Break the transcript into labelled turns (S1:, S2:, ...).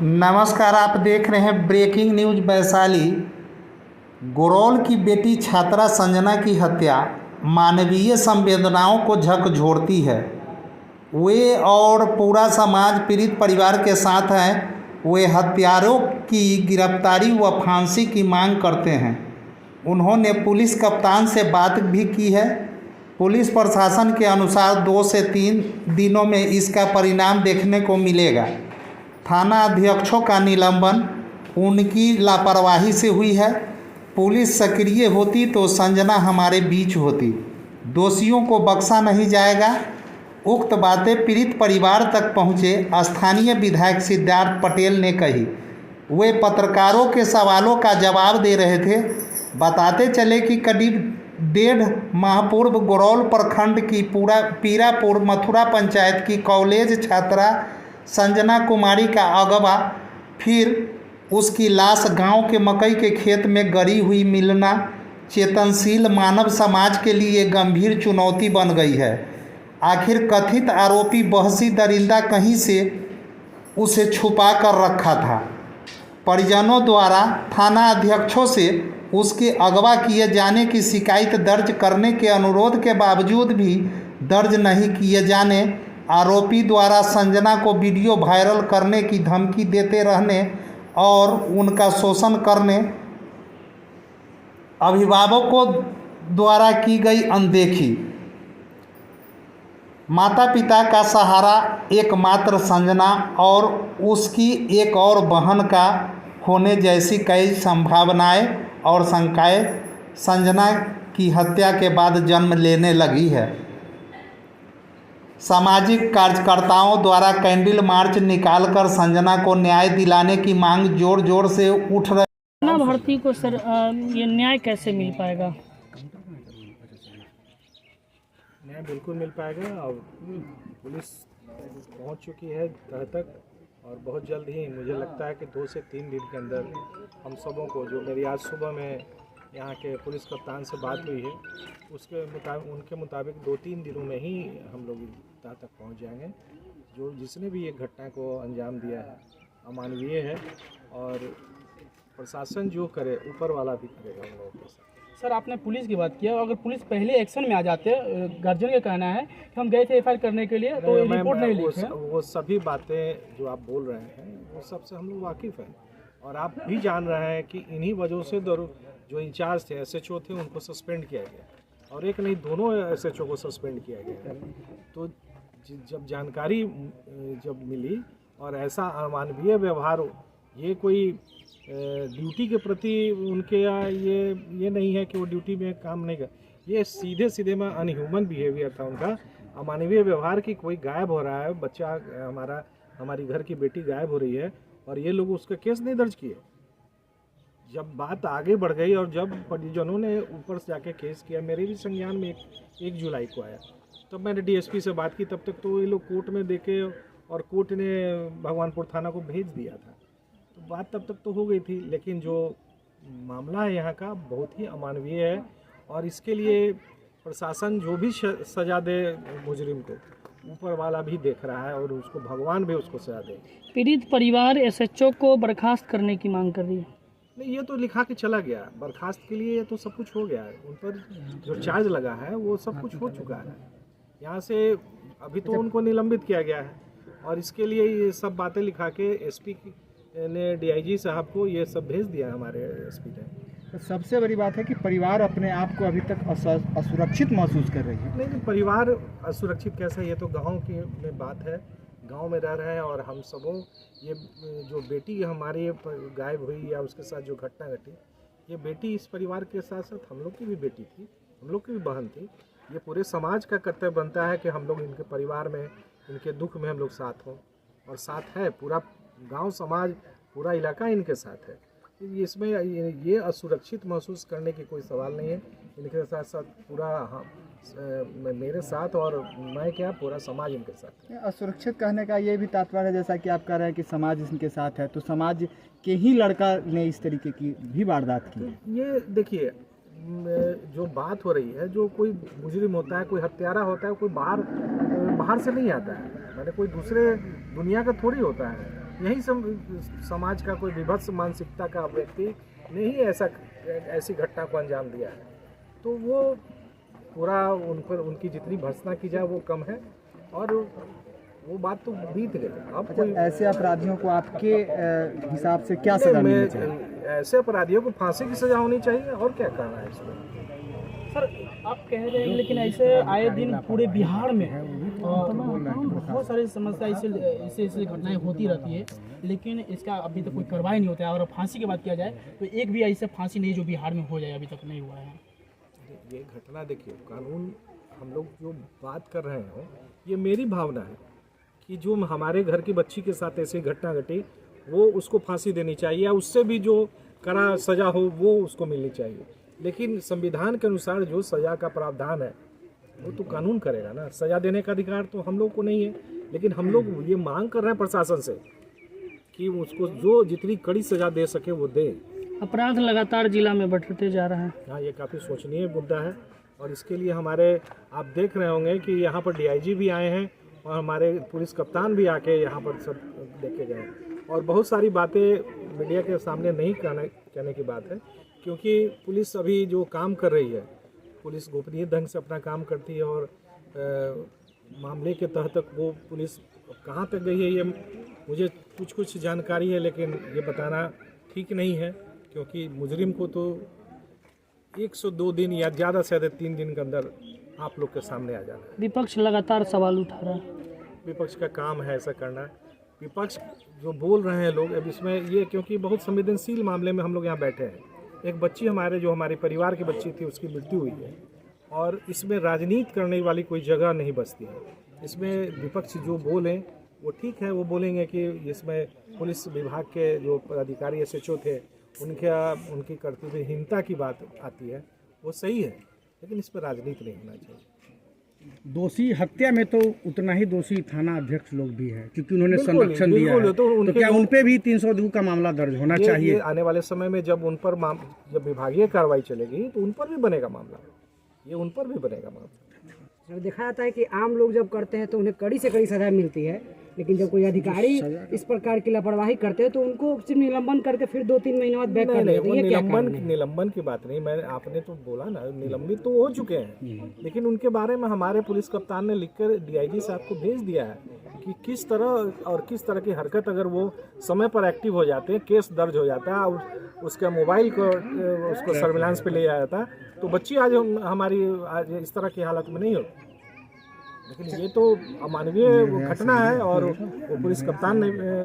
S1: नमस्कार, आप देख रहे हैं ब्रेकिंग न्यूज वैशाली। गुरौल की बेटी छात्रा संजना की हत्या मानवीय संवेदनाओं को झकझोरती है। वे और पूरा समाज पीड़ित परिवार के साथ हैं। वे हत्यारों की गिरफ्तारी व फांसी की मांग करते हैं। उन्होंने पुलिस कप्तान से बात भी की है। पुलिस प्रशासन के अनुसार 2 से 3 दिनों में इसका परिणाम देखने को मिलेगा। थाना अध्यक्षों का निलंबन उनकी लापरवाही से हुई है। पुलिस सक्रिय होती तो संजना हमारे बीच होती। दोषियों को बख्शा नहीं जाएगा। उक्त बातें पीड़ित परिवार तक पहुंचे स्थानीय विधायक सिद्धार्थ पटेल ने कही। वे पत्रकारों के सवालों का जवाब दे रहे थे। बताते चले कि करीब 1.5 माह पूर्व गुरौल प्रखंड की पीरापुर मथुरा पंचायत की कॉलेज छात्रा संजना कुमारी का अगवा फिर उसकी लाश गांव के मकई के खेत में गड़ी हुई मिलना चेतनशील मानव समाज के लिए गंभीर चुनौती बन गई है। आखिर कथित आरोपी बहसी दरिंदा कहीं से उसे छुपा कर रखा था। परिजनों द्वारा थाना अध्यक्षों से उसके अगवा किए जाने की शिकायत दर्ज करने के अनुरोध के बावजूद भी दर्ज नहीं किए जाने, आरोपी द्वारा संजना को वीडियो वायरल करने की धमकी देते रहने और उनका शोषण करने, अभिभावकों द्वारा की गई अनदेखी, माता पिता का सहारा एकमात्र संजना और उसकी एक और बहन का होने जैसी कई संभावनाएं और शंकाएं संजना की हत्या के बाद जन्म लेने लगी है। सामाजिक कार्यकर्ताओं द्वारा कैंडल मार्च निकालकर संजना को न्याय दिलाने की मांग जोर जोर से उठ रही।
S2: संजना भारती को सर ये न्याय कैसे मिल पाएगा?
S3: न्याय बिल्कुल मिल पाएगा और पुलिस पहुंच चुकी है तह तक और बहुत जल्द ही मुझे लगता है कि 2 से 3 दिन के अंदर हम सबों को, जो मेरी आज सुबह में यहाँ के पुलिस कप्तान से बात हुई है, उनके मुताबिक 2-3 दिनों में ही हम लोग तह तक पहुँच जाएंगे। जो जिसने भी ये घटना को अंजाम दिया है अमानवीय है और प्रशासन जो करे ऊपर वाला भी करेगा हम लोगों के साथ।
S4: सर, आपने पुलिस की बात किया, अगर पुलिस पहले एक्शन में आ जाते, गार्जियन का कहना है कि हम गए थे एफआईआर करने के लिए तो रिपोर्ट नहीं लिखी है।
S3: वो सभी बातें जो आप बोल रहे हैं वो सबसे हम लोग वाकिफ़ हैं और आप भी जान रहे हैं कि इन्हीं वजहों से जो इंचार्ज थे एसएचओ थे उनको सस्पेंड किया गया और एक नहीं दोनों एसएचओ को सस्पेंड किया गया। तो जब जानकारी जब मिली और ऐसा अमानवीय व्यवहार, ये कोई ड्यूटी के प्रति उनके ये नहीं है कि वो ड्यूटी में काम नहीं कर, ये सीधे में अनह्यूमन बिहेवियर था उनका, अमानवीय व्यवहार की। कोई गायब हो रहा है बच्चा, हमारी घर की बेटी गायब हो रही है और ये लोग उसका केस नहीं दर्ज किए। जब बात आगे बढ़ गई और जब परिजनों ने ऊपर से जाके केस किया, मेरे भी संज्ञान में 1 जुलाई को आया, तब मैंने डीएसपी से बात की। तब तक तो ये लोग कोर्ट में देखे और कोर्ट ने भगवानपुर थाना को भेज दिया था, तो बात तब तक तो हो गई थी। लेकिन जो मामला है यहाँ का बहुत ही अमानवीय है और इसके लिए प्रशासन जो भी सजा दे मुजरिम को, ऊपर वाला भी देख रहा है और उसको भगवान भी उसको सजा दे।
S2: पीड़ित परिवार एसएचओ को बर्खास्त करने की मांग कर रही है।
S3: नहीं, ये तो लिखा के चला गया, बर्खास्त के लिए ये तो सब कुछ हो गया है। उन पर जो चार्ज लगा है वो सब कुछ हो चुका है। यहाँ से अभी तो उनको निलंबित किया गया है और इसके लिए ये सब बातें लिखा के एसपी ने डीआईजी साहब को ये सब भेज दिया हमारे एसपी ने।
S5: तो सबसे बड़ी बात है कि परिवार अपने आप को अभी तक असुरक्षित महसूस कर रही है।
S3: नहीं, परिवार असुरक्षित कैसा, ये तो गाँव की में बात है। गांव में रह रहे हैं और हम सबों, ये जो बेटी हमारी गायब हुई या उसके साथ जो घटना घटी, ये बेटी इस परिवार के साथ साथ हम लोग की भी बेटी थी, हम लोग की भी बहन थी। ये पूरे समाज का कर्तव्य बनता है कि हम लोग इनके परिवार में, इनके दुख में हम लोग साथ हों और साथ है। पूरा गांव समाज, पूरा इलाका इनके साथ है। इसमें ये असुरक्षित महसूस करने की कोई सवाल नहीं है। इनके साथ साथ पूरा मेरे साथ और मैं क्या पूरा समाज इनके साथ है।
S5: असुरक्षित कहने का ये भी तात्पर्य है, जैसा कि आप कह रहे हैं कि समाज इनके साथ है, तो समाज के ही लड़का ने इस तरीके की भी वारदात की है।
S3: ये देखिए, जो बात हो रही है, जो कोई मुजरिम होता है, कोई हत्यारा होता है, कोई बाहर से नहीं आता है, मैंने कोई दूसरे दुनिया का थोड़ी होता है। यही समाज का कोई विभत्स मानसिकता का व्यक्ति ने ही ऐसी घटना को अंजाम दिया है। तो वो पूरा उन पर उनकी जितनी भर्त्सना की जाए वो कम है, और वो बात तो बीत गई। अब कोई
S5: ऐसे अपराधियों को आपके हिसाब से क्या सजा मिलनी चाहिए?
S3: ऐसे अपराधियों को फांसी की सजा होनी चाहिए, और क्या कहना है इसमें।
S4: सर आप कह रहे हैं, लेकिन ऐसे आए दिन पूरे बिहार में बहुत सारी समस्या इससे घटनाएं होती रहती है, लेकिन इसका अभी तक कोई कार्रवाई नहीं होता है। और फांसी की बात किया जाए तो एक भी ऐसे फांसी नहीं जो बिहार में हो जाए, अभी तक नहीं हुआ है।
S3: ये घटना देखिए, कानून हम लोग जो बात कर रहे हैं, ये मेरी भावना है कि जो हमारे घर की बच्ची के साथ ऐसी घटना घटी, वो उसको फांसी देनी चाहिए, या उससे भी जो कड़ा सजा हो वो उसको मिलनी चाहिए। लेकिन संविधान के अनुसार जो सजा का प्रावधान है वो तो कानून करेगा ना। सजा देने का अधिकार तो हम लोग को नहीं है, लेकिन हम लोग ये मांग कर रहे हैं प्रशासन से कि उसको जो जितनी कड़ी सजा दे सके वो दे।
S2: अपराध लगातार जिला में बढ़ते जा रहा है।
S3: हाँ, ये काफ़ी सोचनीय मुद्दा है, और इसके लिए हमारे आप देख रहे होंगे कि यहाँ पर DIG भी आए हैं, और हमारे पुलिस कप्तान भी आके यहाँ पर सब देखे गए। और बहुत सारी बातें मीडिया के सामने नहीं कहने की बात है, क्योंकि पुलिस अभी जो काम कर रही है, पुलिस गोपनीय ढंग से अपना काम करती है, और मामले के तह तक वो पुलिस कहाँ तक गई है ये मुझे कुछ जानकारी है, लेकिन ये बताना ठीक नहीं है, क्योंकि मुजरिम को तो 102 दिन या ज़्यादा से ज़्यादा 3 दिन के अंदर आप लोग के सामने आ जाना है।
S2: विपक्ष लगातार सवाल उठा रहा है।
S3: विपक्ष का काम है ऐसा करना। विपक्ष जो बोल रहे हैं लोग, अब इसमें ये क्योंकि बहुत संवेदनशील मामले में हम लोग यहाँ बैठे हैं। एक बच्ची हमारे परिवार की बच्ची थी, उसकी मृत्यु हुई है, और इसमें राजनीति करने वाली कोई जगह नहीं बचती है। इसमें विपक्ष जो बोलें वो ठीक है, वो बोलेंगे कि इसमें पुलिस विभाग के जो अधिकारी SHO थे उनकी कर्तव्यहीनता की बात आती है, वो सही है, लेकिन इस पर राजनीति नहीं होना चाहिए।
S6: दोषी हत्या में तो उतना ही दोषी थाना अध्यक्ष लोग भी हैं, क्योंकि उन्होंने
S3: बिल्कुल,
S6: संरक्षण दिया है। तो क्या उन पे भी 302 का मामला दर्ज होना चाहिए?
S3: आने वाले समय में जब उन पर जब विभागीय कार्रवाई चलेगी तो उन पर भी बनेगा मामला, ये उन पर भी बनेगा मामला।
S7: देखा जाता है कि आम लोग जब करते हैं तो उन्हें कड़ी से कड़ी सजा मिलती है, लेकिन जब कोई अधिकारी इस प्रकार की लापरवाही करते हैं तो उनको सिर्फ निलंबन करके फिर 2-3 महीने बाद बैक कर देते हैं।
S3: निलंबन की बात नहीं, आपने तो बोला ना, निलंबित तो हो चुके हैं, लेकिन उनके बारे में हमारे पुलिस कप्तान ने लिखकर DIG साहब को भेज दिया है कि किस तरह की हरकत अगर वो समय पर एक्टिव हो जाते हैं, केस दर्ज हो जाता है, और उसका मोबाइल को उसको सर्विलांस पे ले जाया जाता, तो बच्ची आज आज इस तरह की हालत में नहीं होती। लेकिन ये तो अमानवीय घटना है, और वो पुलिस कप्तान ने